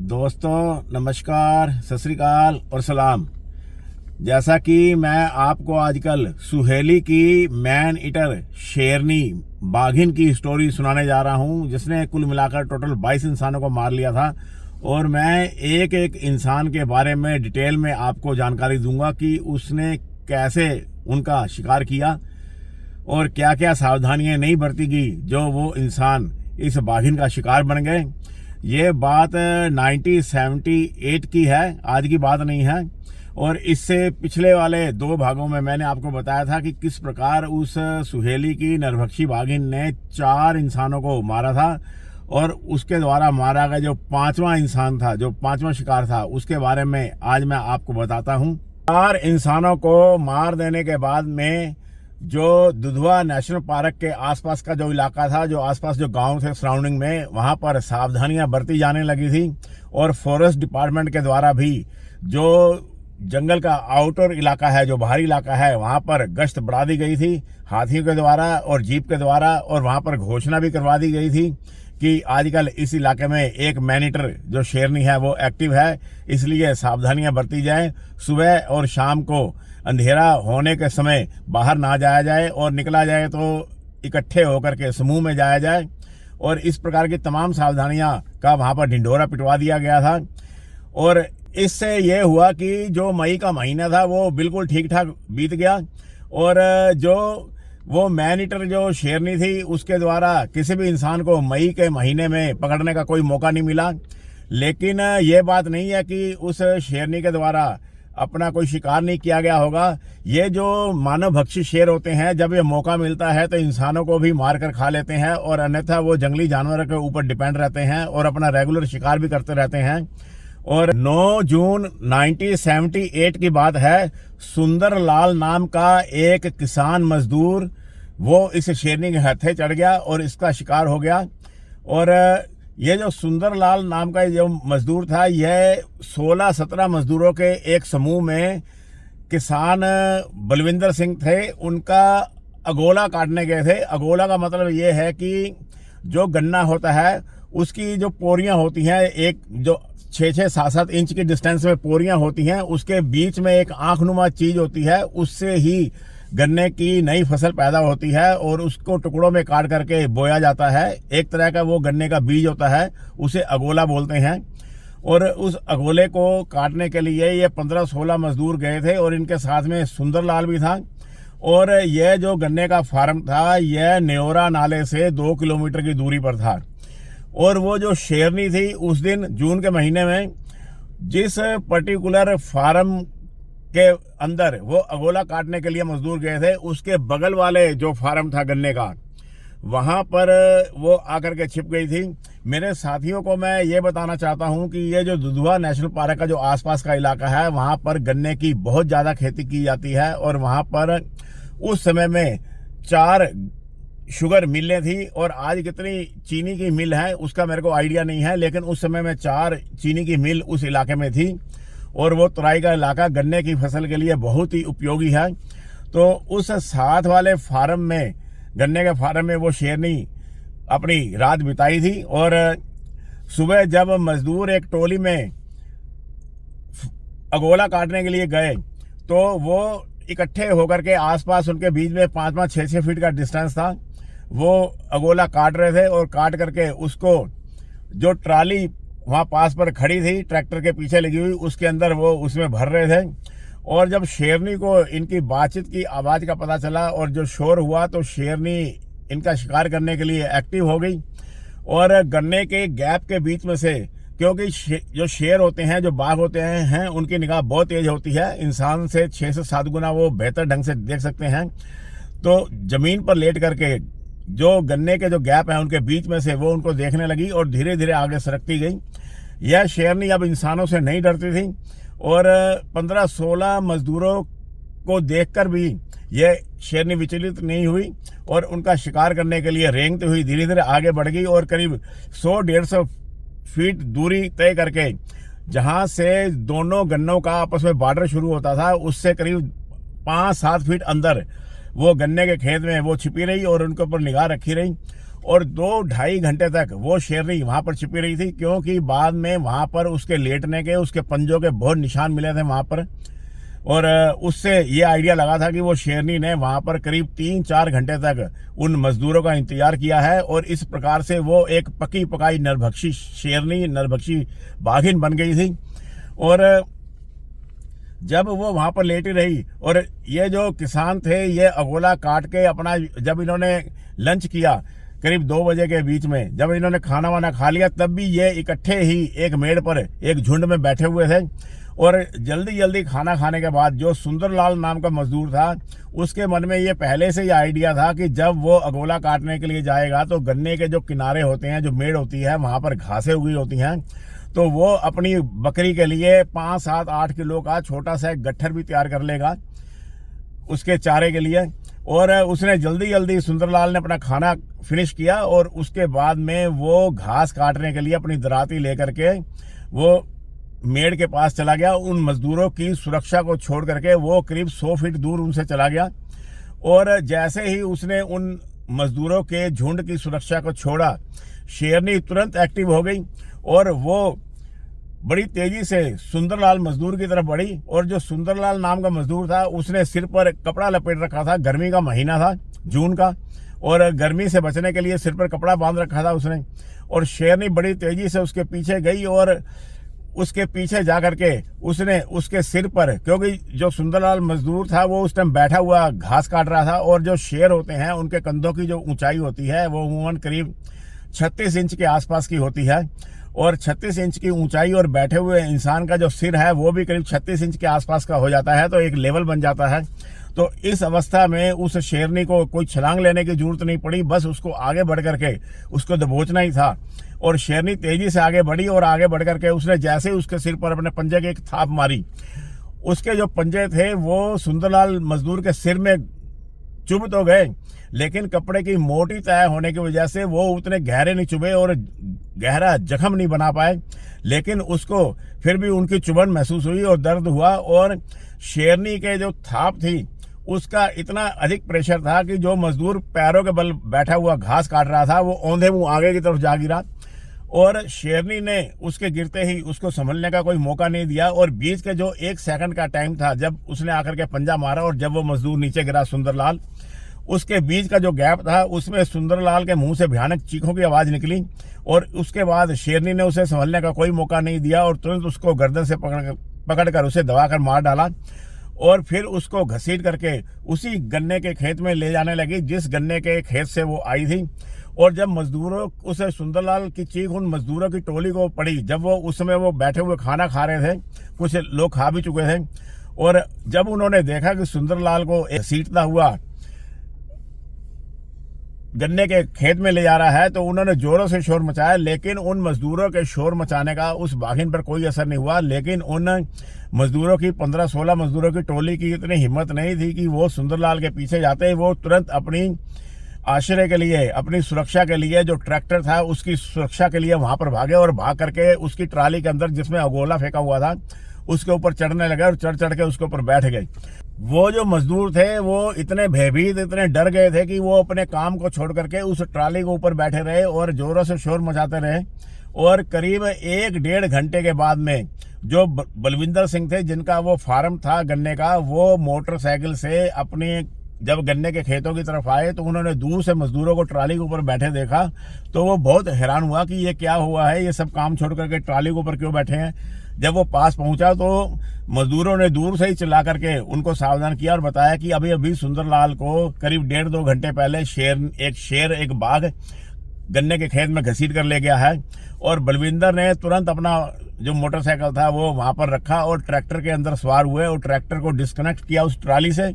दोस्तों नमस्कार, सत श्री अकाल और सलाम। जैसा कि मैं आपको आजकल सुहेली की मैन ईटर शेरनी बाघिन की स्टोरी सुनाने जा रहा हूं, जिसने कुल मिलाकर टोटल 22 इंसानों को मार लिया था। और मैं एक एक इंसान के बारे में डिटेल में आपको जानकारी दूंगा कि उसने कैसे उनका शिकार किया और क्या क्या सावधानियां नहीं बरती गई जो वो इंसान इस बाघिन का शिकार बन गए। ये बात 1978 की है, आज की बात नहीं है। और इससे पिछले वाले 2 भागों में मैंने आपको बताया था कि किस प्रकार उस सुहेली की नरभक्षी बाघिन ने 4 इंसानों को मारा था और उसके द्वारा मारा गया जो 5वां इंसान था, जो 5वां शिकार था, उसके बारे में आज मैं आपको बताता हूँ। 4 इंसानों को मार देने के बाद में जो दुधवा नेशनल पार्क के आसपास का जो इलाका था, जो आसपास जो गांव थे सराउंडिंग में, वहां पर सावधानियां बरती जाने लगी थी। और फॉरेस्ट डिपार्टमेंट के द्वारा भी जो जंगल का आउटर इलाका है, जो बाहरी इलाका है, वहां पर गश्त बढ़ा दी गई थी हाथियों के द्वारा और जीप के द्वारा। और वहां पर घोषणा भी करवा दी गई थी कि आजकल इस इलाके में एक मैनीटर जो शेरनी है वो एक्टिव है, इसलिए सावधानियां बरती जाए। सुबह और शाम को अंधेरा होने के समय बाहर ना जाया जाए और निकला जाए तो इकट्ठे होकर के समूह में जाया जाए। और इस प्रकार की तमाम सावधानियां का वहां पर ढिंढोरा पिटवा दिया गया था। और इससे ये हुआ कि जो मई का महीना था वो बिल्कुल ठीक ठाक बीत गया। और जो वो मैन ईटर जो शेरनी थी उसके द्वारा किसी भी इंसान को मई के महीने में पकड़ने का कोई मौका नहीं मिला। लेकिन ये बात नहीं है कि उस शेरनी के द्वारा अपना कोई शिकार नहीं किया गया होगा। ये जो मानव भक्षी शेर होते हैं, जब ये मौका मिलता है तो इंसानों को भी मार कर खा लेते हैं और अन्यथा वो जंगली जानवरों के ऊपर डिपेंड रहते हैं और अपना रेगुलर शिकार भी करते रहते हैं। और 9 जून 1978 की बात है, सुंदर लाल नाम का एक किसान मजदूर वो इस शेरनी के हत्थे चढ़ गया और इसका शिकार हो गया। और ये जो सुंदर लाल नाम का जो मजदूर था, यह 16-17 मजदूरों के एक समूह में किसान बलविंदर सिंह थे, उनका अगोला काटने गए थे। अगोला का मतलब ये है कि जो गन्ना होता है उसकी जो पोरियां होती हैं, एक जो 6-6, 7-7 इंच की डिस्टेंस में पोरियां होती हैं, उसके बीच में एक आंखनुमा चीज होती है, उससे ही गन्ने की नई फसल पैदा होती है और उसको टुकड़ों में काट करके बोया जाता है। एक तरह का वो गन्ने का बीज होता है, उसे अगोला बोलते हैं। और उस अगोले को काटने के लिए ये 15-16 मजदूर गए थे और इनके साथ में सुंदरलाल भी था। और यह जो गन्ने का फार्म था यह न्योरा नाले से 2 किलोमीटर की दूरी पर था। और वो जो शेरनी थी उस दिन जून के महीने में जिस पर्टिकुलर फार्म के अंदर वो अगोला काटने के लिए मजदूर गए थे, उसके बगल वाले जो फार्म था गन्ने का, वहां पर वो आकर के छिप गई थी। मेरे साथियों को मैं ये बताना चाहता हूं कि ये जो दुधवा नेशनल पार्क का जो आसपास का इलाका है, वहां पर गन्ने की बहुत ज्यादा खेती की जाती है। और वहां पर उस समय में 4 शुगर मिलें थी और आज कितनी चीनी की मिल है उसका मेरे को आइडिया नहीं है, लेकिन उस समय में 4 चीनी की मिल उस इलाके में थी। और वो तराई का इलाका गन्ने की फसल के लिए बहुत ही उपयोगी है। तो उस साथ वाले फार्म में, गन्ने के फार्म में वो शेरनी अपनी रात बिताई थी। और सुबह जब मजदूर एक टोली में अगोला काटने के लिए गए तो वो इकट्ठे होकर के आसपास उनके बीच में 5-5, 6-6 फीट का डिस्टेंस था, वो अगोला काट रहे थे। और काट करके उसको जो ट्राली वहां पास पर खड़ी थी, ट्रैक्टर के पीछे लगी हुई, उसके अंदर वो उसमें भर रहे थे। और जब शेरनी को इनकी बातचीत की आवाज का पता चला और जो शोर हुआ तो शेरनी इनका शिकार करने के लिए एक्टिव हो गई। और गन्ने के गैप के बीच में से, क्योंकि जो शेर होते हैं, जो बाघ होते हैं, उनकी निगाह बहुत तेज होती है, इंसान से 6 से 7 गुना वो बेहतर ढंग से देख सकते हैं। तो जमीन पर लेट करके जो गन्ने के जो गैप है उनके बीच में से वो उनको देखने लगी और धीरे धीरे आगे सरकती गई। यह शेरनी अब इंसानों से नहीं डरती थी और 15-16 मजदूरों को देखकर भी यह शेरनी विचलित नहीं हुई और उनका शिकार करने के लिए रेंगती हुई धीरे धीरे आगे बढ़ गई। और करीब 100-150 फीट दूरी तय करके, जहां से दोनों गन्नों का आपस में बॉर्डर शुरू होता था, उससे करीब 5-7 फीट अंदर वो गन्ने के खेत में वो छिपी रही और उनके ऊपर निगाह रखी रही। और 2-2.5 घंटे तक वो शेरनी वहां पर छिपी रही थी, क्योंकि बाद में वहां पर उसके लेटने के, उसके पंजों के बहुत निशान मिले थे वहां पर। और उससे ये आइडिया लगा था कि वो शेरनी ने वहां पर करीब 3-4 घंटे तक उन मजदूरों का इंतजार किया है, और इस प्रकार से वो एक पकी पकाई नरभक्षी शेरनी, नरभक्षी बाघिन बन गई थी। और जब वो वहां पर लेटी रही, और ये जो किसान थे ये अगोला काट के अपना, जब इन्होंने लंच किया करीब 2 बजे के बीच में, जब इन्होंने खाना वाना खा लिया, तब भी ये इकट्ठे ही एक मेड़ पर एक झुंड में बैठे हुए थे। और जल्दी जल्दी खाना खाने के बाद जो सुंदरलाल नाम का मजदूर था, उसके मन में ये पहले से ही आइडिया था कि जब वो अगोला काटने के लिए जाएगा तो गन्ने के जो किनारे होते हैं, जो मेड़ होती है, वहां पर घासें उगी होती हैं, तो वो अपनी बकरी के लिए 5, 7, 8 किलो का छोटा सा एक गट्ठर भी तैयार कर लेगा उसके चारे के लिए। और उसने जल्दी जल्दी, सुंदरलाल ने अपना खाना फिनिश किया, और उसके बाद में वो घास काटने के लिए अपनी दराती लेकर के वो मेड़ के पास चला गया। उन मजदूरों की सुरक्षा को छोड़ करके वो करीब 100 फीट दूर उनसे चला गया। और जैसे ही उसने उन मजदूरों के झुंड की सुरक्षा को छोड़ा, शेरनी तुरंत एक्टिव हो गई, और वो बड़ी तेजी से सुंदरलाल मजदूर की तरफ बढ़ी। और जो सुंदरलाल नाम का मजदूर था, उसने सिर पर कपड़ा लपेट रखा था, गर्मी का महीना था, जून का, और गर्मी से बचने के लिए सिर पर कपड़ा बांध रखा था उसने। और शेरनी बड़ी तेजी से उसके पीछे गई, और उसके पीछे जाकर के उसने उसके सिर पर, क्योंकि जो सुंदरलाल मजदूर था वो उस टाइम बैठा हुआ घास काट रहा था, और जो शेर होते हैं उनके कंधों की जो ऊंचाई होती है वो अमूमन करीब 36 इंच के आसपास की होती है, और 36 इंच की ऊंचाई और बैठे हुए इंसान का जो सिर है वो भी करीब 36 इंच के आसपास का हो जाता है, तो एक लेवल बन जाता है। तो इस अवस्था में उस शेरनी को कोई छलांग लेने की जरूरत नहीं पड़ी, बस उसको आगे बढ़ करके उसको दबोचना ही था। और शेरनी तेजी से आगे बढ़ी, और आगे बढ़ करके उसने जैसे ही उसके सिर पर अपने पंजे की एक थाप मारी, उसके जो पंजे थे वो सुंदरलाल मजदूर के सिर में चुभ तो गए, लेकिन कपड़े की मोटी तय होने की वजह से वो उतने गहरे नहीं चुभे और गहरा जख्म नहीं बना पाए। लेकिन उसको फिर भी उनकी चुभन महसूस हुई और दर्द हुआ, और शेरनी के जो थाप थी उसका इतना अधिक प्रेशर था कि जो मजदूर पैरों के बल बैठा हुआ घास काट रहा था वो औंधे मुंह आगे की तरफ जा गिरा, और शेरनी ने उसके गिरते ही उसको संभलने का कोई मौका नहीं दिया। और बीच के जो 1 सेकंड का टाइम था जब उसने आकर के पंजा मारा और जब वो मजदूर नीचे गिरा सुंदरलाल, उसके बीच का जो गैप था उसमें सुंदरलाल के मुंह से भयानक चीखों की आवाज निकली, और उसके बाद शेरनी ने उसे संभलने का कोई मौका नहीं दिया और तुरंत उसको गर्दन से पकड़कर उसे दबाकर मार डाला, और फिर उसको घसीट करके उसी गन्ने के खेत में ले जाने लगी जिस गन्ने के खेत से वो आई थी। और जब मजदूरों, उसे सुंदरलाल की चीख उन मजदूरों की टोली को पड़ी, जब वो उस समय वो बैठे हुए खाना खा रहे थे, कुछ लोग खा भी चुके थे, और जब उन्होंने देखा कि सुंदरलाल को घसीटता हुआ गन्ने के खेत में ले जा रहा है, तो उन्होंने जोरों से शोर मचाया, लेकिन उन मजदूरों के शोर मचाने का उस बाघिन पर कोई असर नहीं हुआ। लेकिन उन मजदूरों की 15-16 मजदूरों की टोली की इतनी हिम्मत नहीं थी कि वो सुंदरलाल के पीछे जाते। वो तुरंत अपनी आश्रय के लिए, अपनी सुरक्षा के लिए, जो ट्रैक्टर था उसकी सुरक्षा के लिए वहां पर भागे, और भाग करके उसकी ट्राली के अंदर जिसमें अगोला फेंका हुआ था उसके ऊपर चढ़ने लगे, और चढ़ चढ़ के उसके ऊपर बैठ गए। वो जो मजदूर थे वो इतने भयभीत, इतने डर गए थे कि वो अपने काम को छोड़ करके उस ट्राली के ऊपर बैठे रहे और जोरों से शोर मचाते रहे। और करीब 1-1.5 घंटे के बाद में जो बलविंदर सिंह थे, जिनका वो फार्म था गन्ने का, वो मोटरसाइकिल से अपनी जब गन्ने के खेतों की तरफ आए तो उन्होंने दूर से मजदूरों को ट्राली के ऊपर बैठे देखा, तो वो बहुत हैरान हुआ कि ये क्या हुआ है, ये सब काम छोड़ करके ट्राली के ऊपर क्यों बैठे हैं। जब वो पास पहुंचा तो मजदूरों ने दूर से ही चिल्ला करके उनको सावधान किया और बताया कि अभी अभी सुंदरलाल को करीब 1.5-2 घंटे पहले एक बाघ गन्ने के खेत में घसीट कर ले गया है। और बलविंदर ने तुरंत अपना जो मोटरसाइकिल था वो वहां पर रखा और ट्रैक्टर के अंदर सवार हुए और ट्रैक्टर को डिस्कनेक्ट किया उस ट्राली से,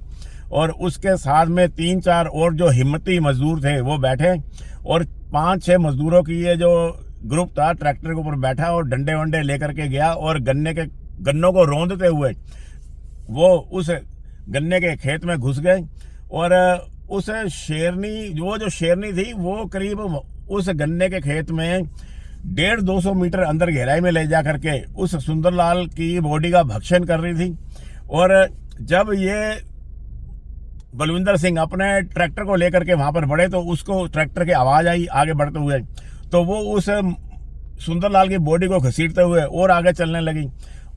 और उसके साथ में 3-4 और जो हिम्मती मजदूर थे वो बैठे, और 5-6 मजदूरों की ये जो ग्रुप था ट्रैक्टर के ऊपर बैठा और डंडे वंडे लेकर के गया, और गन्नों को रौंदते हुए वो उस गन्ने के खेत में घुस गए। और उस शेरनी थी वो करीब उस गन्ने के खेत में 150-200 मीटर अंदर गहराई में ले जा करके उस सुंदरलाल की बॉडी का भक्षण कर रही थी। और जब ये बलविंदर सिंह अपने ट्रैक्टर को लेकर के वहां पर बढ़े तो उसको ट्रैक्टर की आवाज आई आगे बढ़ते हुए, तो वो उस सुंदरलाल की बॉडी को घसीटते हुए और आगे चलने लगी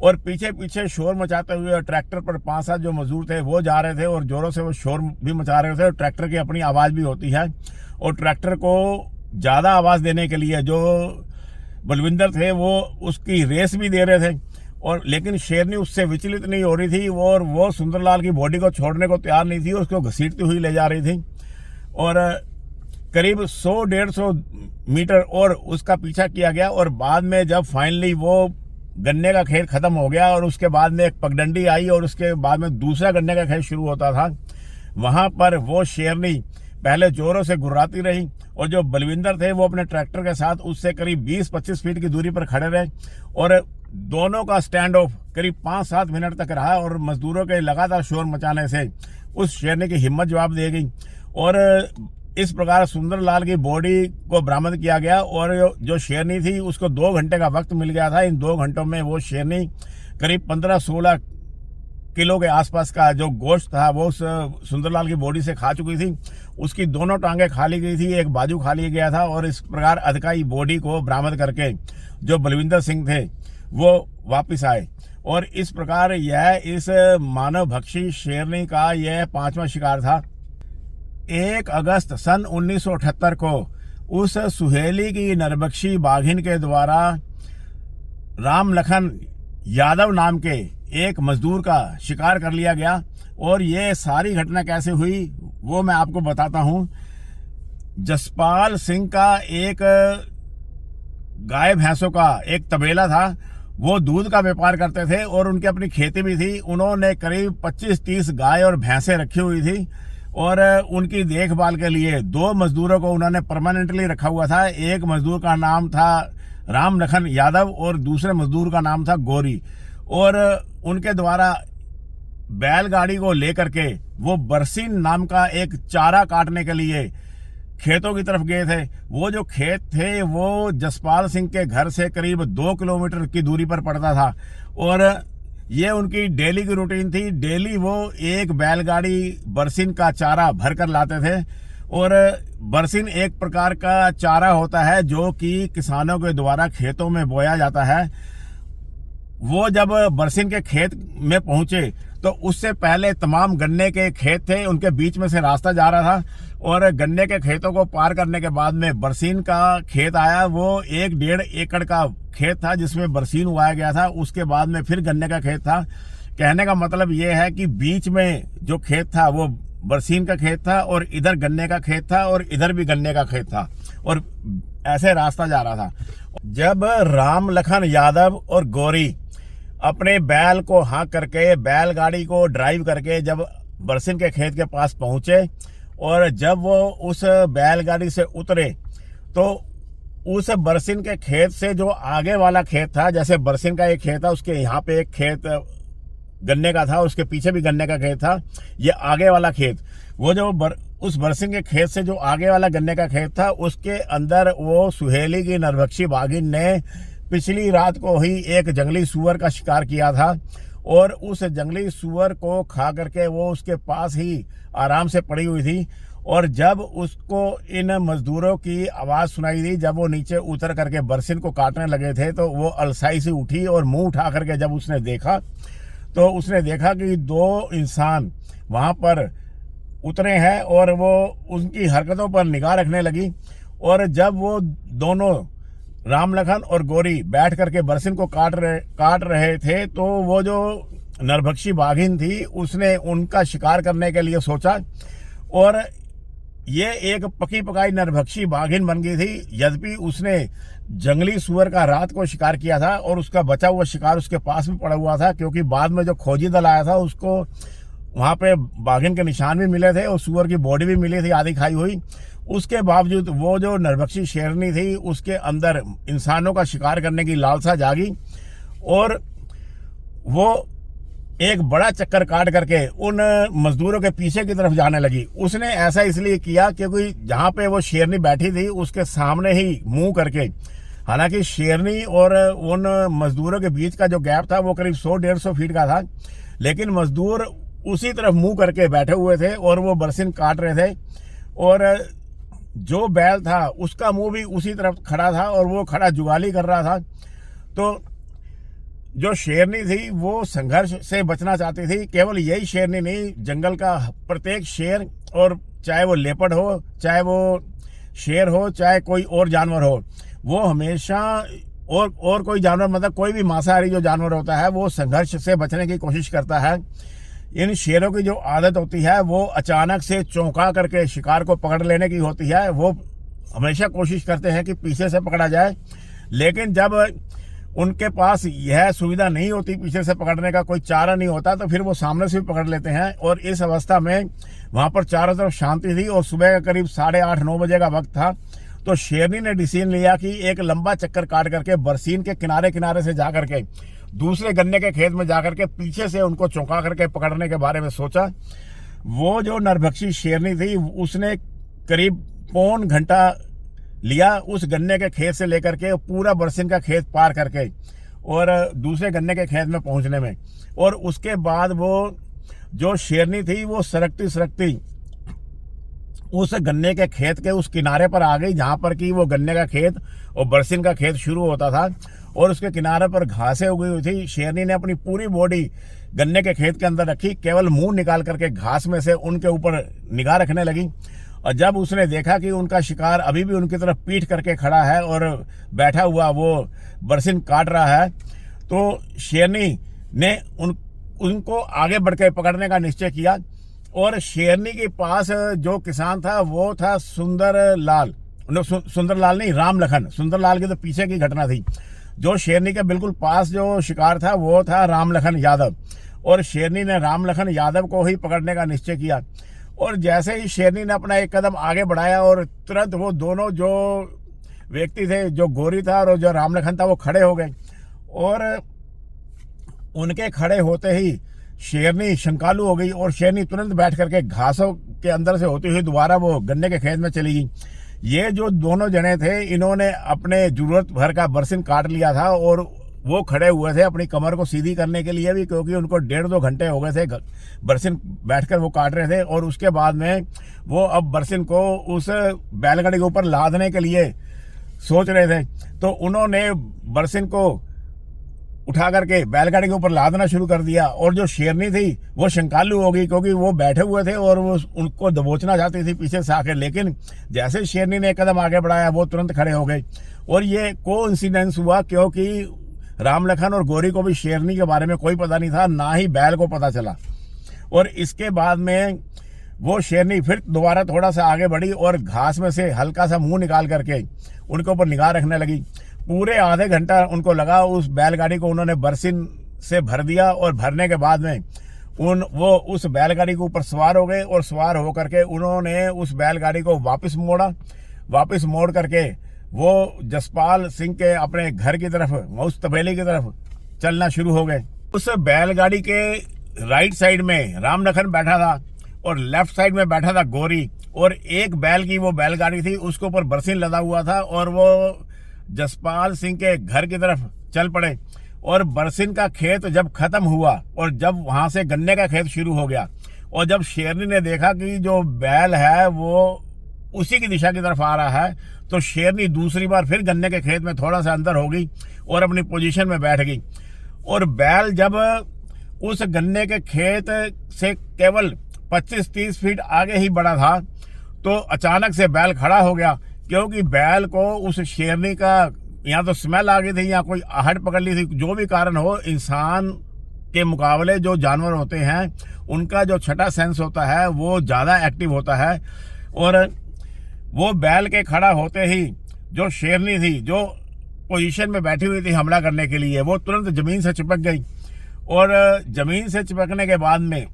और पीछे पीछे शोर मचाते हुए ट्रैक्टर पर 5-7 जो मजदूर थे वो जा रहे थे और जोरों से वो शोर भी मचा रहे थे। और ट्रैक्टर की अपनी आवाज़ भी होती है और ट्रैक्टर को ज़्यादा आवाज़ देने के लिए जो बलविंदर थे वो उसकी रेस भी दे रहे थे, और लेकिन शेरनी उससे विचलित नहीं हो रही थी और वो सुंदरलाल की बॉडी को छोड़ने को तैयार नहीं थी, उसको घसीटती हुई ले जा रही थी। और करीब 100-150 मीटर और उसका पीछा किया गया और बाद में जब फाइनली वो गन्ने का खेत खत्म हो गया और उसके बाद में एक पगडंडी आई और उसके बाद में दूसरा गन्ने का खेत शुरू होता था, वहां पर वो शेरनी पहले जोरों से गुर्राती रही और जो बलविंदर थे वो अपने ट्रैक्टर के साथ उससे करीब 20-25 फीट की दूरी पर खड़े रहे और दोनों का स्टैंड ऑफ करीब 5-7 मिनट तक रहा और मजदूरों के लगातार शोर मचाने से उस शेरनी की हिम्मत जवाब दे गई और इस प्रकार सुंदरलाल की बॉडी को बरामद किया गया। और जो शेरनी थी उसको 2 घंटे का वक्त मिल गया था। इन 2 घंटों में वो शेरनी करीब 15-16 किलो के आसपास का जो गोश्त था वो सुंदरलाल की बॉडी से खा चुकी थी। उसकी दोनों टांगें खा ली गई थी, एक बाजू खा लिया गया था और इस प्रकार अधकाई बॉडी को बरामद करके जो बलविंदर सिंह थे वो वापस आए। और इस प्रकार यह इस मानव भक्षी शेरनी का यह 5वां शिकार था। 1 अगस्त सन 1978 को उस सुहेली की नरभक्षी बाघिन के द्वारा राम लखन यादव नाम के एक मजदूर का शिकार कर लिया गया। और ये सारी घटना कैसे हुई वो मैं आपको बताता हूं। जसपाल सिंह का एक गाय भैंसों का एक तबेला था, वो दूध का व्यापार करते थे और उनकी अपनी खेती भी थी। उन्होंने करीब 25-30 गाय और भैंसें रखी हुई थी और उनकी देखभाल के लिए 2 मजदूरों को उन्होंने परमानेंटली रखा हुआ था। एक मजदूर का नाम था राम लखन यादव और दूसरे मजदूर का नाम था गोरी। और उनके द्वारा बैलगाड़ी को लेकर के वो बरसीन नाम का एक चारा काटने के लिए खेतों की तरफ गए थे। वो जो खेत थे वो जसपाल सिंह के घर से करीब 2 किलोमीटर की दूरी पर पड़ता था और ये उनकी डेली की रूटीन थी। डेली वो एक बैलगाड़ी बरसीन का चारा भर कर लाते थे और बरसीन एक प्रकार का चारा होता है जो कि किसानों के द्वारा खेतों में बोया जाता है। वो जब बरसीन के खेत में पहुंचे तो उससे पहले तमाम गन्ने के खेत थे, उनके बीच में से रास्ता जा रहा था और गन्ने के खेतों को पार करने के बाद में बरसीन का खेत आया। वो 1-1.5 एकड़ का खेत था जिसमें बरसीन उगाया गया था। उसके बाद में फिर गन्ने का खेत था। कहने का मतलब ये है कि बीच में जो खेत था वो बरसीन का खेत था और इधर गन्ने का खेत था और इधर भी गन्ने का खेत था और ऐसे रास्ता जा रहा था। जब राम लखन यादव और गौरी अपने बैल को हाँक करके बैलगाड़ी को ड्राइव करके जब बरसीन के खेत के पास पहुंचे और जब वो उस बैलगाड़ी से उतरे तो उस बरसीन के खेत से जो आगे वाला खेत था, जैसे बरसीन का एक खेत था उसके यहाँ पे एक खेत गन्ने का था, उसके पीछे भी गन्ने का खेत था, ये आगे वाला खेत वो जो उस बरसीन के खेत से जो आगे वाला गन्ने का खेत था उसके अंदर वो सुहेली की नरभक्षी बाघिन ने पिछली रात को ही एक जंगली सूअर का शिकार किया था और उस जंगली सूअर को खा करके वो उसके पास ही आराम से पड़ी हुई थी। और जब उसको इन मजदूरों की आवाज़ सुनाई दी, जब वो नीचे उतर करके बरसीन को काटने लगे थे तो वो अलसाई से उठी और मुंह उठा करके जब उसने देखा तो उसने देखा कि 2 इंसान वहाँ पर उतरे हैं और वो उनकी हरकतों पर निगाह रखने लगी। और जब वो दोनों राम लखन और गौरी बैठ करके बरसीन को काट रहे थे तो वो जो नरभक्षी बाघिन थी उसने उनका शिकार करने के लिए सोचा और ये एक पकी पकाई नरभक्षी बाघिन बन गई थी। यद्यपि उसने जंगली सूअर का रात को शिकार किया था और उसका बचा हुआ शिकार उसके पास में पड़ा हुआ था, क्योंकि बाद में जो खोजी दल आया था उसको वहाँ पे बाघिन के निशान भी मिले थे और सूअर की बॉडी भी मिली थी आधी खाई हुई। उसके बावजूद वो जो नरभक्षी शेरनी थी उसके अंदर इंसानों का शिकार करने की लालसा जागी और वो एक बड़ा चक्कर काट करके उन मजदूरों के पीछे की तरफ जाने लगी। उसने ऐसा इसलिए किया क्योंकि जहाँ पे वो शेरनी बैठी थी उसके सामने ही मुंह करके, हालांकि शेरनी और उन मजदूरों के बीच का जो गैप था वो करीब 100-150 फीट का था, लेकिन मजदूर उसी तरफ मुंह करके बैठे हुए थे और वो बरसिन काट रहे थे। और जो बैल था उसका मुंह भी उसी तरफ खड़ा था और वो खड़ा जुगाली कर रहा था। तो जो शेरनी थी वो संघर्ष से बचना चाहती थी। केवल यही शेरनी नहीं, जंगल का प्रत्येक शेर, और चाहे वो लेपर्ड हो, चाहे वो शेर हो, चाहे कोई और जानवर हो, वो हमेशा और कोई जानवर, मतलब कोई भी मांसाहारी जो जानवर होता है, वो संघर्ष से बचने की कोशिश करता है। इन शेरों की जो आदत होती है वो अचानक से चौंका करके शिकार को पकड़ लेने की होती है। वो हमेशा कोशिश करते हैं कि पीछे से पकड़ा जाए, लेकिन जब उनके पास यह सुविधा नहीं होती, पीछे से पकड़ने का कोई चारा नहीं होता, तो फिर वो सामने से भी पकड़ लेते हैं। और इस अवस्था में वहां पर चारों तरफ शांति थी और सुबह का करीब 8:30-9 बजे का वक्त था। तो शेरनी ने डिसीजन लिया कि एक लंबा चक्कर काट करके बरसीन के किनारे किनारे से जा करके दूसरे गन्ने के खेत में जाकर के पीछे से उनको चौंका करके पकड़ने के बारे में सोचा। वो जो नरभक्षी शेरनी थी उसने करीब पौन घंटा लिया उस गन्ने के खेत से लेकर के पूरा बरसिन का खेत पार करके और दूसरे गन्ने के खेत में पहुंचने में। और उसके बाद वो जो शेरनी थी वो सरकती सरकती उस गन्ने के खेत के उस किनारे पर आ गई जहां पर कि वो गन्ने का खेत और बरसिन का खेत शुरू होता था। और उसके किनारे पर घासें उगी हुई थी। शेरनी ने अपनी पूरी बॉडी गन्ने के खेत के अंदर रखी, केवल मुंह निकाल करके घास में से उनके ऊपर निगाह रखने लगी। और जब उसने देखा कि उनका शिकार अभी भी उनकी तरफ पीठ करके खड़ा है और बैठा हुआ वो बरसिन काट रहा है, तो शेरनी ने उनको आगे बढ़ के पकड़ने का निश्चय किया। और शेरनी के पास जो किसान था वो था सुंदरलाल नहीं, रामलखन। सुंदरलाल की तो पीछे की घटना थी। जो शेरनी के बिल्कुल पास जो शिकार था वो था रामलखन यादव। और शेरनी ने रामलखन यादव को ही पकड़ने का निश्चय किया। और जैसे ही शेरनी ने अपना एक कदम आगे बढ़ाया और तुरंत वो दोनों जो व्यक्ति थे, जो गोरी था और जो रामलखन था, वो खड़े हो गए। और उनके खड़े होते ही शेरनी शंकालू हो गई और शेरनी तुरंत बैठ करके घासों के अंदर से होती हुई दोबारा वो गन्ने के खेत में चली गई। ये जो दोनों जने थे इन्होंने अपने जरूरत भर का बरसिन काट लिया था और वो खड़े हुए थे अपनी कमर को सीधी करने के लिए भी, क्योंकि उनको 1.5-2 घंटे हो गए थे बरसिन बैठकर वो काट रहे थे। और उसके बाद में वो अब बरसिन को उस बैलगाड़ी के ऊपर लादने के लिए सोच रहे थे। तो उन्होंने बरसिन को उठा करके बैलगाड़ी के ऊपर लादना शुरू कर दिया। और जो शेरनी थी वो शंकालू हो गई, क्योंकि वो बैठे हुए थे और वो उनको दबोचना चाहती थी पीछे से आकर। लेकिन जैसे शेरनी ने एक कदम आगे बढ़ाया वो तुरंत खड़े हो गए। और ये कोइंसिडेंस हुआ क्योंकि रामलखन और गोरी को भी शेरनी के बारे में कोई पता नहीं था, ना ही बैल को पता चला। और इसके बाद में वो शेरनी फिर दोबारा थोड़ा सा आगे बढ़ी और घास में से हल्का सा मुंह निकाल करके उनके ऊपर निगाह रखने लगी। पूरे आधे घंटा उनको लगा। उस बैलगाड़ी को उन्होंने बरसिन से भर दिया और भरने के बाद में वो उस बैलगाड़ी के ऊपर सवार हो गए। और सवार होकर के उन्होंने उस बैलगाड़ी को वापस मोड़ा। वापस मोड़ करके वो जसपाल सिंह के अपने घर की तरफ, उस तबेले की तरफ चलना शुरू हो गए। उस बैलगाड़ी के राइट साइड में रामलखन बैठा था और लेफ्ट साइड में बैठा था गोरी। और एक बैल की वो बैलगाड़ी थी, उसके ऊपर बरसिन लदा हुआ था और वो जसपाल सिंह के घर की तरफ चल पड़े। और बरसिन का खेत जब खत्म हुआ और जब वहां से गन्ने का खेत शुरू हो गया और जब शेरनी ने देखा कि जो बैल है वो उसी की दिशा की तरफ आ रहा है, तो शेरनी दूसरी बार फिर गन्ने के खेत में थोड़ा सा अंदर हो गई और अपनी पोजीशन में बैठ गई। और बैल जब उस गन्ने के खेत से केवल 25-30 फीट आगे ही बढ़ा था, तो अचानक से बैल खड़ा हो गया, क्योंकि बैल को उस शेरनी का या तो स्मेल आ गई थी या कोई आहट पकड़ ली थी। जो भी कारण हो, इंसान के मुकाबले जो जानवर होते हैं उनका जो छठा सेंस होता है वो ज़्यादा एक्टिव होता है। और वो बैल के खड़ा होते ही जो शेरनी थी, जो पोजीशन में बैठी हुई थी हमला करने के लिए, वो तुरंत जमीन से चिपक गई। और जमीन से चिपकने के बाद में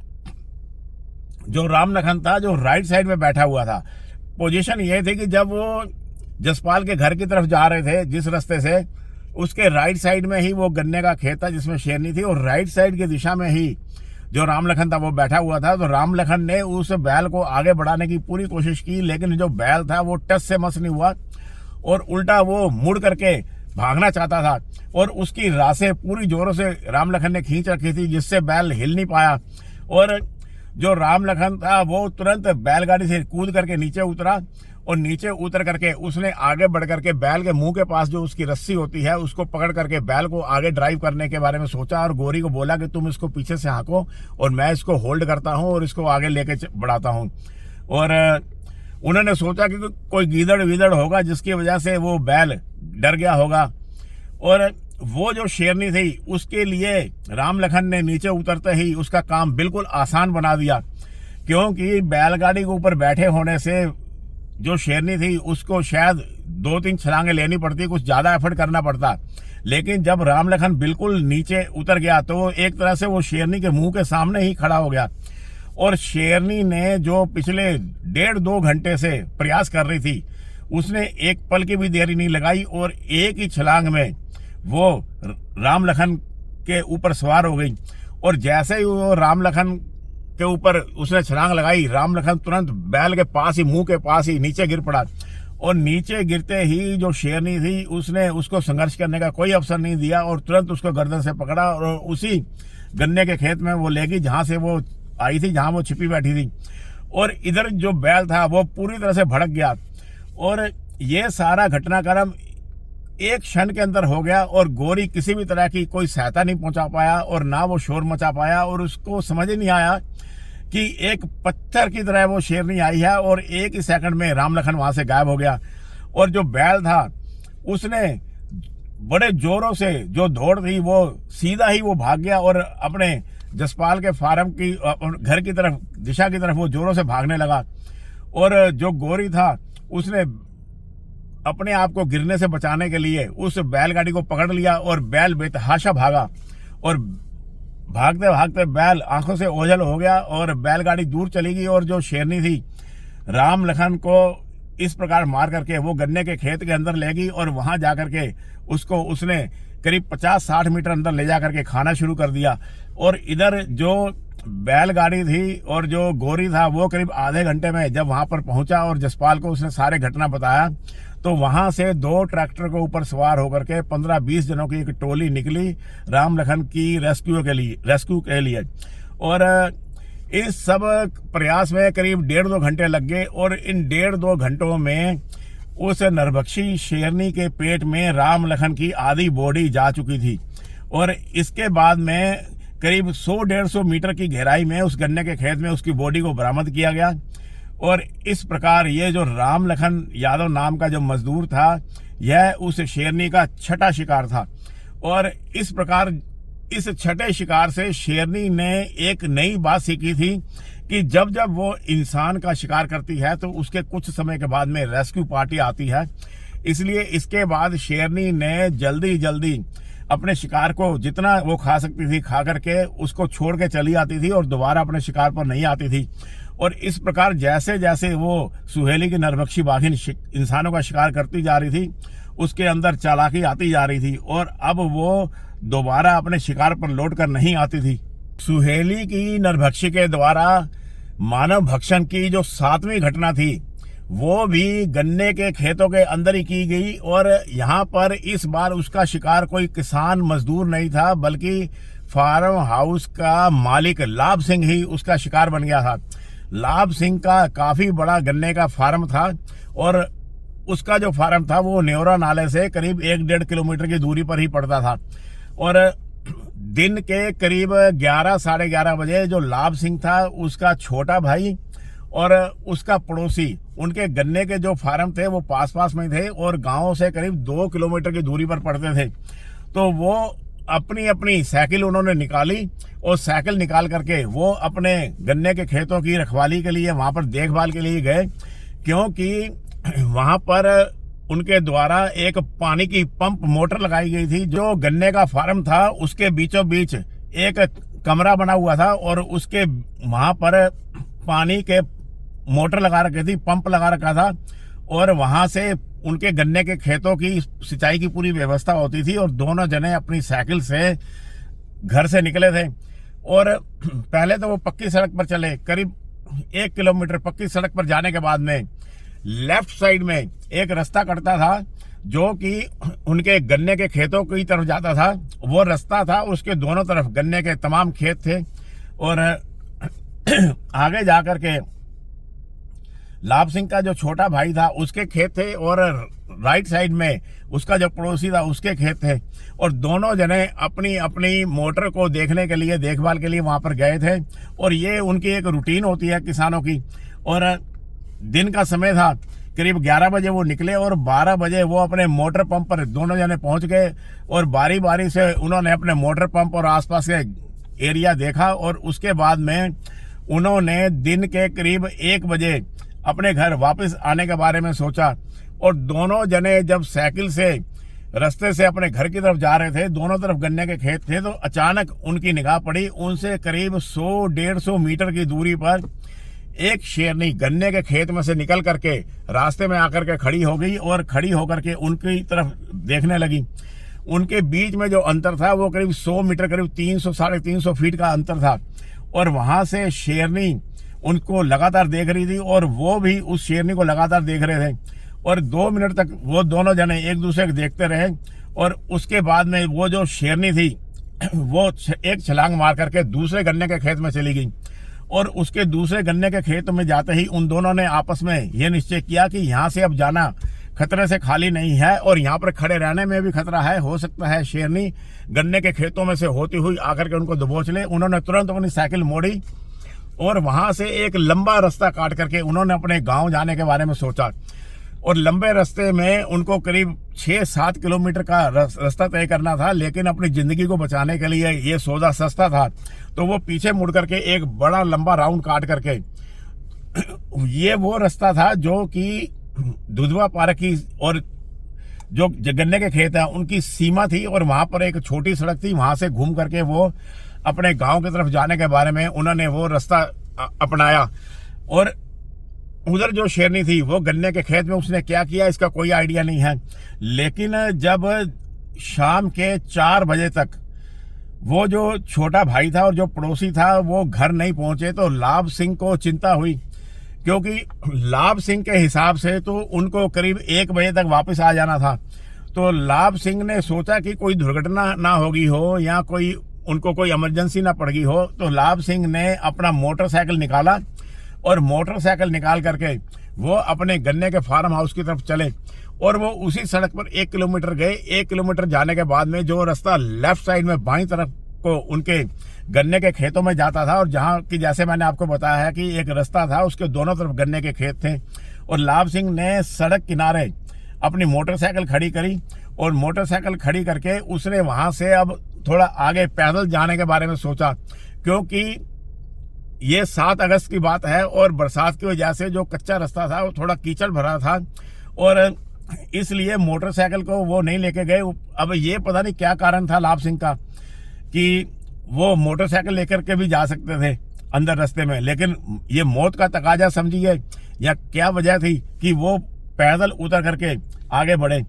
जो रामलखन था, जो राइट साइड में बैठा हुआ था, पोजीशन ये थी कि जब वो जसपाल के घर की तरफ जा रहे थे जिस रास्ते से, उसके राइट साइड में ही वो गन्ने का खेत था जिसमें शेरनी थी, और राइट साइड की दिशा में ही जो रामलखन था वो बैठा हुआ था। तो रामलखन ने उस बैल को आगे बढ़ाने की पूरी कोशिश की, लेकिन जो बैल था वो टस से मस नहीं हुआ और उल्टा वो मुड़ करके भागना चाहता था। और उसकी रासें पूरी जोरों से रामलखन ने खींच रखी थी, जिससे बैल हिल नहीं पाया। और जो राम लखन था वो तुरंत बैलगाड़ी से कूद करके नीचे उतरा और नीचे उतर करके उसने आगे बढ़ करके बैल के मुंह के पास जो उसकी रस्सी होती है उसको पकड़ करके बैल को आगे ड्राइव करने के बारे में सोचा और गोरी को बोला कि तुम इसको पीछे से हाँको और मैं इसको होल्ड करता हूं और इसको आगे लेके बढ़ाता हूं। और उन्होंने सोचा कि कोई गीदड़ वीदड़ होगा जिसकी वजह से वो बैल डर गया होगा। और वो जो शेरनी थी उसके लिए राम लखन ने नीचे उतरते ही उसका काम बिल्कुल आसान बना दिया, क्योंकि बैलगाड़ी के ऊपर बैठे होने से जो शेरनी थी उसको शायद 2-3 छलांगे लेनी पड़ती, कुछ ज्यादा एफर्ट करना पड़ता। लेकिन जब राम लखन बिल्कुल नीचे उतर गया तो एक तरह से वो शेरनी के मुंह के सामने ही खड़ा हो गया। और शेरनी ने जो पिछले 1.5-2 घंटे से प्रयास कर रही थी उसने एक पल की भी देरी नहीं लगाई और एक ही छलांग में वो राम लखन के ऊपर सवार हो गई। और जैसे ही वो राम लखन के ऊपर उसने छलांग लगाई, राम लखन तुरंत बैल के पास ही, मुंह के पास ही नीचे गिर पड़ा। और नीचे गिरते ही जो शेरनी थी उसने उसको संघर्ष करने का कोई अवसर नहीं दिया और तुरंत उसको गर्दन से पकड़ा और उसी गन्ने के खेत में वो ले गई जहां से वो आई थी, जहां वो छिपी बैठी थी। और इधर जो बैल था वो पूरी तरह से भड़क गया और ये सारा घटनाक्रम एक क्षण के अंदर हो गया और गोरी किसी भी तरह की कोई सहायता नहीं पहुंचा पाया और ना वो शोर मचा पाया। और उसको समझ ही नहीं आया कि एक पत्थर की तरह वो शेरनी आई है और एक ही सेकंड में राम लखन वहां से गायब हो गया। और जो बैल था उसने बड़े जोरों से जो दौड़ थी वो सीधा ही वो भाग गया और अपने जसपाल के फार्म की घर की तरफ, दिशा की तरफ वो जोरों से भागने लगा। और जो गोरी था उसने अपने आप को गिरने से बचाने के लिए उस बैलगाड़ी को पकड़ लिया और बैल बेतहाशा भागा और भागते भागते बैल आंखों से ओझल हो गया और बैलगाड़ी दूर चली गई। और जो शेरनी थी राम लखन को इस प्रकार मार करके वो गन्ने के खेत के अंदर ले गई और वहां जाकर के उसको उसने करीब 50-60 मीटर अंदर ले जाकर के खाना शुरू कर दिया। और इधर जो बैलगाड़ी थी और जो गोरी था वो करीब आधे घंटे में जब वहां पर पहुंचा और जसपाल को उसने सारे घटना बताया तो वहां से 2 ट्रैक्टर के ऊपर सवार होकर के 15-20 जनों की एक टोली निकली राम लखन की रेस्क्यू के लिए। और इस सब प्रयास में करीब 1.5-2 घंटे लग गए और इन 1.5-2 घंटों में उस नरभक्षी शेरनी के पेट में राम लखन की आधी बॉडी जा चुकी थी। और इसके बाद में करीब 100-150 मीटर की गहराई में उस गन्ने के खेत में उसकी बॉडी को बरामद किया गया। और इस प्रकार ये जो राम लखन यादव नाम का जो मजदूर था यह उस शेरनी का छठा शिकार था। और इस प्रकार इस छठे शिकार से शेरनी ने एक नई बात सीखी थी कि जब जब वो इंसान का शिकार करती है तो उसके कुछ समय के बाद में रेस्क्यू पार्टी आती है। इसलिए इसके बाद शेरनी ने जल्दी अपने शिकार को जितना वो खा सकती थी खा करके उसको छोड़ के चली आती थी और दोबारा अपने शिकार पर नहीं आती थी। और इस प्रकार जैसे जैसे वो सुहेली की नरभक्षी बाघिन इंसानों का शिकार करती जा रही थी उसके अंदर चालाकी आती जा रही थी और अब वो दोबारा अपने शिकार पर लौट कर नहीं आती थी। सुहेली की नरभक्षी के द्वारा मानव भक्षण की जो 7वीं घटना थी वो भी गन्ने के खेतों के अंदर ही की गई। और यहाँ पर इस बार उसका शिकार कोई किसान मजदूर नहीं था बल्कि फार्म हाउस का मालिक लाभ सिंह ही उसका शिकार बन गया था। लाभ सिंह का काफी बड़ा गन्ने का फार्म था और उसका जो फार्म था वो न्योरा नाले से करीब 1-1.5 किलोमीटर की दूरी पर ही पड़ता था। और दिन के करीब 11-11:30 बजे जो लाभ सिंह था उसका छोटा भाई और उसका पड़ोसी, उनके गन्ने के जो फार्म थे वो पास में थे और गांव से करीब 2 किलोमीटर की दूरी पर पड़ते थे। तो वो अपनी साइकिल उन्होंने निकाली और साइकिल निकाल करके वो अपने गन्ने के खेतों की रखवाली के लिए वहां पर देखभाल के लिए गए, क्योंकि वहां पर उनके द्वारा एक पानी की पंप मोटर लगाई गई थी। जो गन्ने का फार्म था उसके बीचों बीच एक कमरा बना हुआ था और उसके वहां पर पानी के मोटर लगा रखी थी, पंप लगा रखा था और वहां से उनके गन्ने के खेतों की सिंचाई की पूरी व्यवस्था होती थी। और दोनों जने अपनी साइकिल से घर से निकले थे और पहले तो वो पक्की सड़क पर चले। करीब 1 किलोमीटर पक्की सड़क पर जाने के बाद में लेफ्ट साइड में एक रास्ता कटता था जो कि उनके गन्ने के खेतों की तरफ जाता था। वो रास्ता था, उसके दोनों तरफ गन्ने के तमाम खेत थे और आगे जाकर के लाभ सिंह का जो छोटा भाई था उसके खेत थे, और राइट साइड में उसका जो पड़ोसी था उसके खेत थे, और दोनों जने अपनी अपनी मोटर को देखने के लिए, देखभाल के लिए वहां पर गए थे। और ये उनकी एक रूटीन होती है किसानों की। और दिन का समय था, करीब 11 बजे वो निकले और 12 बजे वो अपने मोटर पंप पर दोनों जने पहुंच गए, और बारी बारी से उन्होंने अपने मोटर पंप और आसपास के एरिया देखा। और उसके बाद में उन्होंने दिन के करीब 1 बजे अपने घर वापस आने के बारे में सोचा। और दोनों जने जब साइकिल से रास्ते से अपने घर की तरफ जा रहे थे, दोनों तरफ गन्ने के खेत थे, तो अचानक उनकी निगाह पड़ी उनसे करीब 100-150 मीटर की दूरी पर एक शेरनी गन्ने के खेत में से निकल करके रास्ते में आकर के खड़ी हो गई, और खड़ी होकर के उनकी तरफ देखने लगी। उनके बीच में जो अंतर था वो करीब 100 मीटर, करीब 300-350 फीट का अंतर था। और वहां से शेरनी उनको लगातार देख रही थी, और वो भी उस शेरनी को लगातार देख रहे थे। और 2 मिनट तक वो दोनों जने एक दूसरे को देखते रहे। और उसके बाद में वो जो शेरनी थी वो एक छलांग मार करके दूसरे गन्ने के खेत में चली गई। और उसके दूसरे गन्ने के खेत में जाते ही उन दोनों ने आपस में ये निश्चय किया कि यहाँ से अब जाना खतरे से खाली नहीं है, और यहाँ पर खड़े रहने में भी खतरा है। हो सकता है शेरनी गन्ने के खेतों में से होती हुई आकर के उनको दबोच ले। उन्होंने तुरंत अपनी साइकिल मोड़ी और वहां से एक लंबा रास्ता काट करके उन्होंने अपने गांव जाने के बारे में सोचा। और लंबे रास्ते में उनको करीब 6-7 किलोमीटर का रास्ता तय करना था, लेकिन अपनी जिंदगी को बचाने के लिए ये सौदा सस्ता था। तो वो पीछे मुड़ करके एक बड़ा लंबा राउंड काट करके, ये वो रास्ता था जो कि दुधवा पार्क की और जो गन्ने के खेत है उनकी सीमा थी, और वहां पर एक छोटी सड़क थी। वहां से घूम करके वो अपने गांव की तरफ जाने के बारे में उन्होंने वो रास्ता अपनाया। और उधर जो शेरनी थी वो गन्ने के खेत में उसने क्या किया इसका कोई आइडिया नहीं है। लेकिन जब शाम के 4 बजे तक वो जो छोटा भाई था और जो पड़ोसी था वो घर नहीं पहुंचे, तो लाभ सिंह को चिंता हुई, क्योंकि लाभ सिंह के हिसाब से तो उनको करीब 1 बजे तक वापस आ जाना था। तो लाभ सिंह ने सोचा कि कोई दुर्घटना ना होगी हो या उनको कोई इमरजेंसी ना पड़ गई हो। तो लाभ सिंह ने अपना मोटरसाइकिल निकाला, और मोटरसाइकिल निकाल करके वो अपने गन्ने के फार्म हाउस की तरफ चले, और वो उसी सड़क पर 1 किलोमीटर गए। 1 किलोमीटर जाने के बाद में जो रास्ता लेफ्ट साइड में बाईं तरफ को उनके गन्ने के खेतों में जाता था, और जहां की जैसे मैंने आपको बताया है कि एक रास्ता था उसके दोनों तरफ गन्ने के खेत थे। और लाभ सिंह ने सड़क किनारे अपनी मोटरसाइकिल खड़ी करी, और मोटरसाइकिल खड़ी करके उसने वहां से अब थोड़ा आगे पैदल जाने के बारे में सोचा, क्योंकि ये 7 अगस्त की बात है और बरसात की वजह से जो कच्चा रास्ता था वो थोड़ा कीचड़ भरा था, और इसलिए मोटरसाइकिल को वो नहीं लेके गए। अब ये पता नहीं क्या कारण था लाभ सिंह का कि वो मोटरसाइकिल लेकर के भी जा सकते थे अंदर रास्ते में, लेकिन ये मौत का तकाजा समझिए या क्या वजह थी कि वो पैदल उतर करके आगे बढ़े।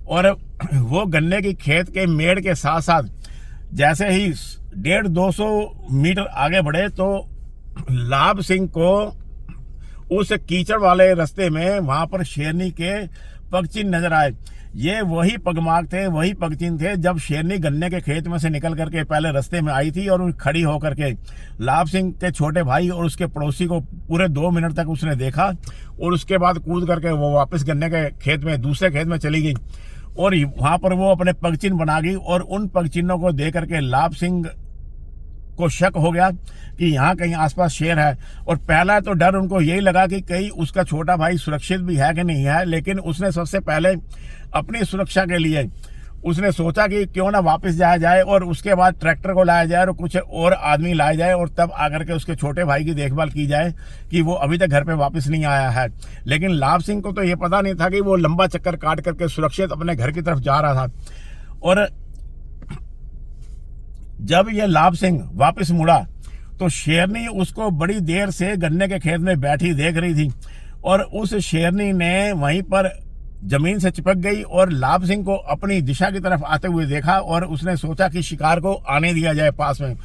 और वो गन्ने की खेत के मेड़ के साथ साथ जैसे ही 150-200 मीटर आगे बढ़े, तो लाभ सिंह को उस कीचड़ वाले रास्ते में वहां पर शेरनी के पगचिन्ह नजर आए। ये वही पगमार्क थे, वही पगचिन्ह थे जब शेरनी गन्ने के खेत में से निकल करके पहले रास्ते में आई थी, और खड़ी होकर के लाभ सिंह के छोटे भाई और उसके पड़ोसी को पूरे 2 मिनट तक उसने देखा, और उसके बाद कूद करके वो वापस गन्ने के खेत में दूसरे खेत में चली गई, और वहां पर वो अपने पगचिन्ह बना गई। और उन पगचिन्हों को देख करके लाभ सिंह को शक हो गया कि यहाँ कहीं आसपास शेर है, और पहला तो डर उनको यही लगा कि कहीं उसका छोटा भाई सुरक्षित भी है कि नहीं है। लेकिन उसने सबसे पहले अपनी सुरक्षा के लिए उसने सोचा कि क्यों ना वापस जाया जाए, और उसके बाद ट्रैक्टर को लाया जाए और कुछ और आदमी लाए जाए, और तब आकर के उसके छोटे भाई की देखभाल की जाए कि वो अभी तक घर पे वापस नहीं आया है। लेकिन लाभ सिंह को तो ये पता नहीं था कि वो लंबा चक्कर काट करके सुरक्षित अपने घर की तरफ जा रहा था। और जब ये लाभ सिंह वापस मुड़ा तो शेरनी उसको बड़ी देर से गन्ने के खेत में बैठी देख रही थी, और उस शेरनी ने वहीं पर जमीन से चिपक गई और लाभ सिंह को अपनी दिशा की तरफ आते हुए देखा, और उसने सोचा कि शिकार को आने दिया जाए पास में।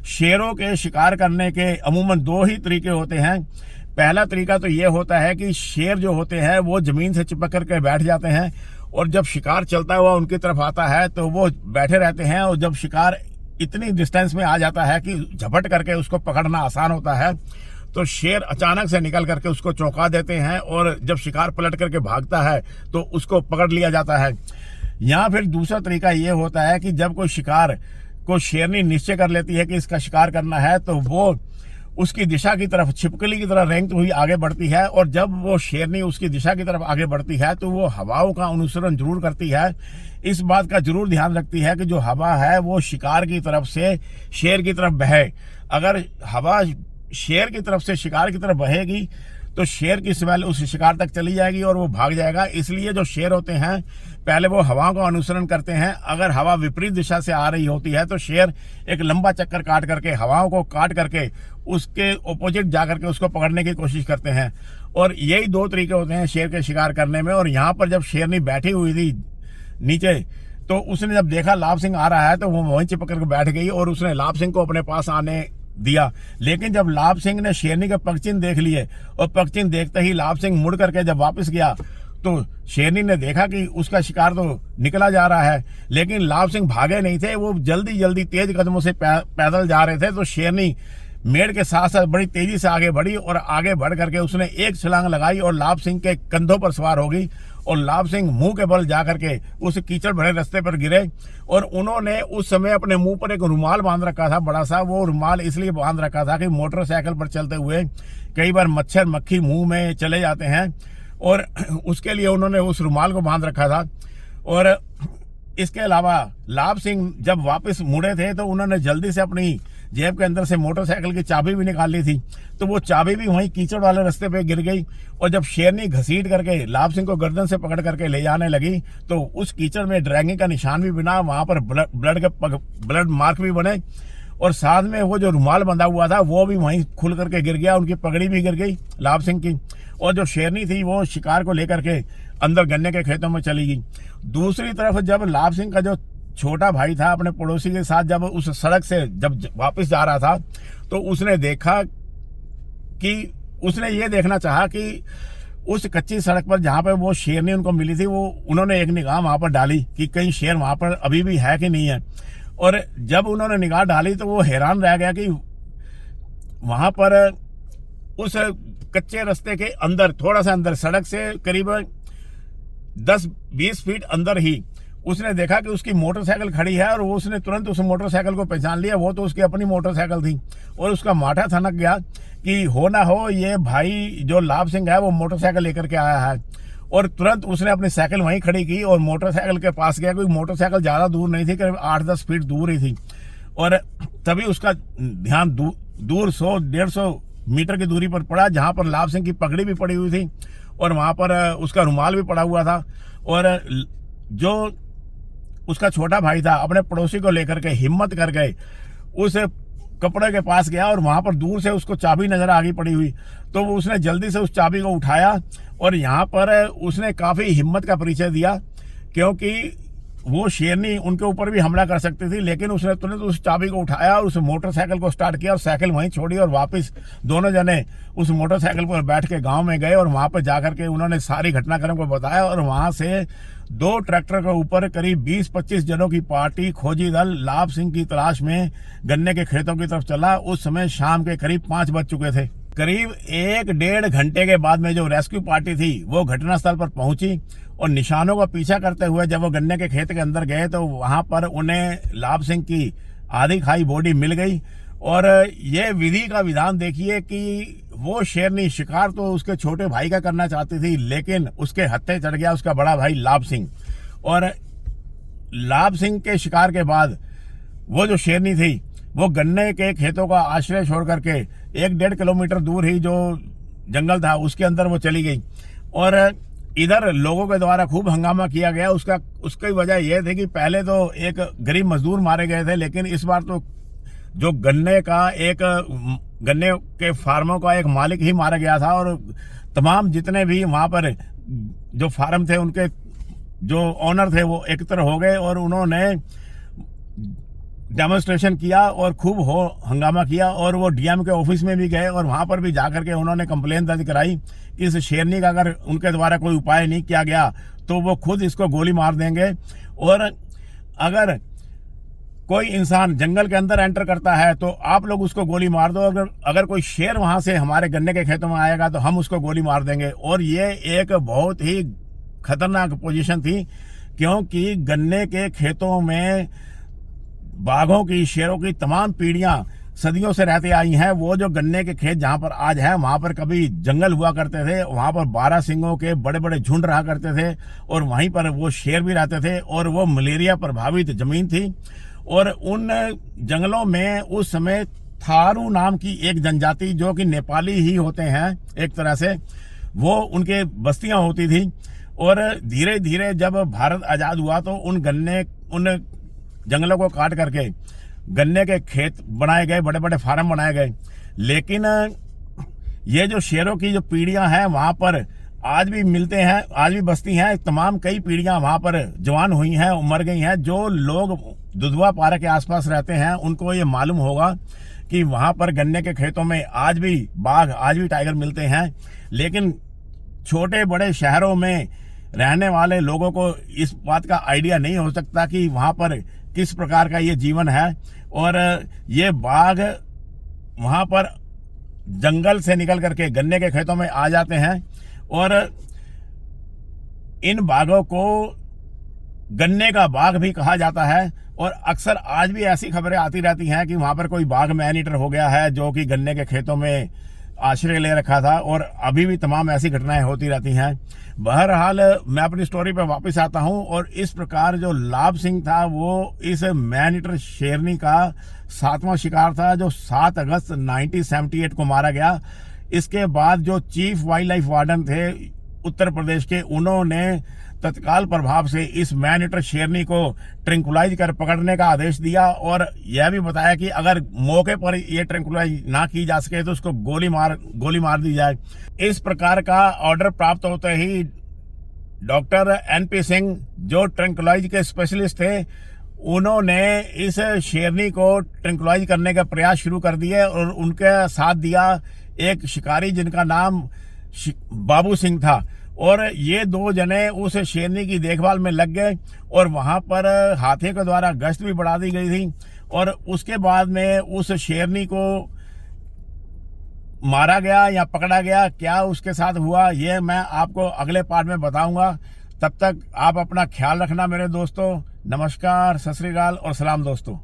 शेरों के शिकार करने के अमूमन 2 ही तरीके होते हैं। पहला तरीका तो ये होता है कि शेर जो होते हैं वो जमीन से चिपक करके बैठ जाते हैं, और जब शिकार चलता हुआ उनकी तरफ आता है तो वो बैठे रहते हैं, और जब शिकार इतनी डिस्टेंस में आ जाता है कि झपट करके उसको पकड़ना आसान होता है। तो शेर अचानक से निकल करके उसको चौंका देते हैं और जब शिकार पलट करके भागता है तो उसको पकड़ लिया जाता है। या फिर दूसरा तरीका ये होता है कि जब कोई शिकार को शेरनी निश्चय कर लेती है कि इसका शिकार करना है तो वो उसकी दिशा की तरफ छिपकली की तरह रेंगती हुई आगे बढ़ती है, और जब वो शेरनी उसकी दिशा की तरफ आगे बढ़ती है तो वो हवाओं का अनुसरण जरूर करती है। इस बात का जरूर ध्यान रखती है कि जो हवा है वो शिकार की तरफ से शेर की तरफ बहे। अगर हवा शेर की तरफ से शिकार की तरफ बहेगी तो शेर की स्मेल उस शिकार तक चली जाएगी और वो भाग जाएगा। इसलिए जो शेर होते हैं पहले वो हवा का अनुसरण करते हैं। अगर हवा विपरीत दिशा से आ रही होती है तो शेर एक लंबा चक्कर काट करके हवाओं को काट करके उसके ऑपोजिट जा करके उसको पकड़ने की कोशिश करते हैं। और यही दो तरीके होते हैं शेर के शिकार करने में। और यहाँ पर जब शेरनी बैठी हुई थी नीचे तो उसने जब देखा लाभ सिंह आ रहा है तो वो वहीं चिपक करके बैठ गई और उसने लाभ सिंह को अपने पास आने दिया। लेकिन जब लाभ सिंह ने शेरनी के पगचिन्ह देख लिए और पगचिन्ह देखते ही लाभ सिंह मुड़ करके जब वापस गया तो शेरनी ने देखा कि उसका शिकार तो निकला जा रहा है, लेकिन लाभ सिंह भागे नहीं थे, वो जल्दी जल्दी तेज कदमों से पैदल जा रहे थे। तो शेरनी मेढ़ के साथ साथ बड़ी तेजी से आगे बढ़ी और आगे बढ़ करके उसने एक छलांग लगाई और लाभ सिंह के कंधों पर सवार हो गई और लाभ सिंह मुंह के बल जा करके उस कीचड़ भरे रास्ते पर गिरे। और उन्होंने उस समय अपने मुंह पर एक रुमाल बांध रखा था बड़ा सा। वो रुमाल इसलिए बांध रखा था कि मोटरसाइकिल पर चलते हुए कई बार मच्छर मक्खी मुंह में चले जाते हैं और उसके लिए उन्होंने उस रुमाल को बांध रखा था। और इसके अलावा लाभ सिंह जब वापस मुड़े थे तो उन्होंने जल्दी से अपनी जेब के अंदर से मोटरसाइकिल की चाबी भी निकाल ली थी, तो वो चाबी भी वहीं कीचड़ वाले रास्ते पे गिर गई। और जब शेरनी घसीट करके लाभ सिंह को गर्दन से पकड़ करके ले जाने लगी तो उस कीचड़ में ड्रैगिंग का निशान भी बना, वहां पर ब्लड मार्क भी बने और साथ में वो जो रुमाल बंधा हुआ था वो भी वहीं खुल करके गिर गया, उनकी पगड़ी भी गिर गई लाभ सिंह की। और जो शेरनी थी वो शिकार को लेकर के अंदर गन्ने के खेतों में चली गई। दूसरी तरफ जब लाभ सिंह का जो छोटा भाई था अपने पड़ोसी के साथ जब उस सड़क से जब वापस जा रहा था तो उसने देखा कि उसने ये देखना चाहा कि उस कच्ची सड़क पर जहां पर वो शेरनी उनको मिली थी वो उन्होंने एक निगाह वहां पर डाली कि कहीं शेर वहां पर अभी भी है कि नहीं है। और जब उन्होंने निगाह डाली तो वो हैरान रह गया कि वहां पर उस कच्चे रास्ते के अंदर थोड़ा सा अंदर सड़क से करीब 10-20 फीट अंदर ही उसने देखा कि उसकी मोटरसाइकिल खड़ी है और वो उसने तुरंत उस मोटरसाइकिल को पहचान लिया। वो तो उसकी अपनी मोटरसाइकिल थी और उसका माथा थनक गया कि हो ना हो ये भाई जो लाभ सिंह है वो मोटरसाइकिल लेकर के आया है। और तुरंत उसने अपनी साइकिल वहीं खड़ी की और मोटरसाइकिल के पास गया। कोई मोटरसाइकिल ज़्यादा दूर नहीं थी, करीब 8-10 फीट दूर ही थी। और तभी उसका ध्यान दूर 100-150 मीटर की दूरी पर पड़ा जहाँ पर लाभ सिंह की पगड़ी भी पड़ी हुई थी और वहाँ पर उसका रुमाल भी पड़ा हुआ था। और जो उसका छोटा भाई था अपने पड़ोसी को लेकर के हिम्मत कर गए उस कपड़े के पास गया और वहां पर दूर से उसको चाबी नजर आ गई पड़ी हुई, तो उसने जल्दी से उस चाबी को उठाया और यहाँ पर उसने काफी हिम्मत का परिचय दिया क्योंकि वो शेरनी उनके ऊपर भी हमला कर सकती थी। लेकिन उसने तुरंत उस चाबी को उठाया और उस मोटरसाइकिल को स्टार्ट किया और साइकिल वहीं छोड़ी और वापस दोनों जने उस मोटरसाइकिल पर बैठ के गांव में गए और वहां पर जाकर के उन्होंने सारी घटनाक्रम को बताया। और वहां से 2 ट्रैक्टर के ऊपर करीब 20-25 जनों की पार्टी खोजी दल लाभ सिंह की तलाश में गन्ने के खेतों की तरफ चला। उस समय शाम के करीब 5 बज चुके थे। करीब 1-1.5 घंटे के बाद में जो रेस्क्यू पार्टी थी वो घटनास्थल पर पहुंची और निशानों का पीछा करते हुए जब वो गन्ने के खेत के अंदर गए तो वहां पर उन्हें लाभ सिंह की आधी खाई बॉडी मिल गई। और ये विधि का विधान देखिए कि वो शेरनी शिकार तो उसके छोटे भाई का करना चाहती थी लेकिन उसके हत्थे चढ़ गया उसका बड़ा भाई लाभ सिंह। और लाभ सिंह के शिकार के बाद वो जो शेरनी थी वो गन्ने के खेतों का आश्रय छोड़ करके 1-1.5 किलोमीटर दूर ही जो जंगल था उसके अंदर वो चली गई। और इधर लोगों के द्वारा खूब हंगामा किया गया। उसकी वजह यह थी कि पहले तो एक गरीब मजदूर मारे गए थे, लेकिन इस बार तो जो गन्ने के फार्मों का एक मालिक ही मारा गया था और तमाम जितने भी वहां पर जो फार्म थे उनके जो ओनर थे वो एकत्र हो गए और उन्होंने डेमोन्स्ट्रेशन किया और खूब हंगामा किया। और वो डीएम के ऑफिस में भी गए और वहां पर भी जाकर के उन्होंने कंप्लेन दर्ज कराई कि इस शेरनी का अगर उनके द्वारा कोई उपाय नहीं किया गया तो वो खुद इसको गोली मार देंगे। और अगर कोई इंसान जंगल के अंदर एंटर करता है तो आप लोग उसको गोली मार दो, अगर कोई शेर वहां से हमारे गन्ने के खेतों में आएगा तो हम उसको गोली मार देंगे। और ये एक बहुत ही खतरनाक पोजीशन थी, क्योंकि गन्ने के खेतों में बाघों की, शेरों की तमाम पीढ़ियां सदियों से रहती आई हैं। वो जो गन्ने के खेत जहां पर आज है, वहां पर कभी जंगल हुआ करते थे, वहां पर 12 सिंगों के बड़े बड़े झुंड रहा करते थे और वहीं पर वो शेर भी रहते थे। और वो मलेरिया प्रभावित जमीन थी और उन जंगलों में उस समय थारू नाम की एक जनजाति, जो कि नेपाली ही होते हैं एक तरह से, वो उनके बस्तियां होती थी। और धीरे धीरे जब भारत आज़ाद हुआ तो उन जंगलों को काट करके गन्ने के खेत बनाए गए, बड़े बड़े फार्म बनाए गए। लेकिन ये जो शेरों की जो पीढ़ियां हैं वहां पर आज भी मिलते हैं, आज भी बसती हैं। तमाम कई पीढ़ियां वहां पर जवान हुई हैं, मर गई हैं। जो लोग दुधवा पारा के आसपास रहते हैं उनको ये मालूम होगा कि वहां पर गन्ने के खेतों में आज भी बाघ, आज भी टाइगर मिलते हैं। लेकिन छोटे बड़े शहरों में रहने वाले लोगों को इस बात का आइडिया नहीं हो सकता कि वहां पर किस प्रकार का ये जीवन है। और ये बाघ वहां पर जंगल से निकल करके गन्ने के खेतों में आ जाते हैं और इन बाघों को गन्ने का बाघ भी कहा जाता है। और अक्सर आज भी ऐसी खबरें आती रहती हैं कि वहां पर कोई बाघ मैन ईटर हो गया है जो कि गन्ने के खेतों में आश्रय ले रखा था, और अभी भी तमाम ऐसी घटनाएं होती रहती हैं। बहरहाल मैं अपनी स्टोरी पर वापस आता हूं। और इस प्रकार जो लाभ सिंह था वो इस मैन ईटर शेरनी का 7वां शिकार था, जो 7 अगस्त 1978 को मारा गया। इसके बाद जो चीफ वाइल्ड लाइफ वार्डन थे उत्तर प्रदेश के, उन्होंने तत्काल प्रभाव से इस मैन ईटर शेरनी को ट्रैंकुलाइज कर पकड़ने का आदेश दिया और यह भी बताया कि अगर मौके पर ये ट्रैंकुलाइज ना की जा सके तो उसको गोली मार दी जाए। इस प्रकार का ऑर्डर प्राप्त होते ही डॉक्टर NP सिंह, जो ट्रैंकुलाइज के स्पेशलिस्ट थे, उन्होंने इस शेरनी को ट्रैंकुलाइज करने का प्रयास शुरू कर दिए और उनके साथ दिया एक शिकारी जिनका नाम बाबू सिंह था। और ये 2 जने उस शेरनी की देखभाल में लग गए और वहां पर हाथी के द्वारा गश्त भी बढ़ा दी गई थी। और उसके बाद में उस शेरनी को मारा गया या पकड़ा गया, क्या उसके साथ हुआ ये मैं आपको अगले पार्ट में बताऊंगा। तब तक आप अपना ख्याल रखना मेरे दोस्तों। नमस्कार, सत श्री अकाल और सलाम दोस्तों।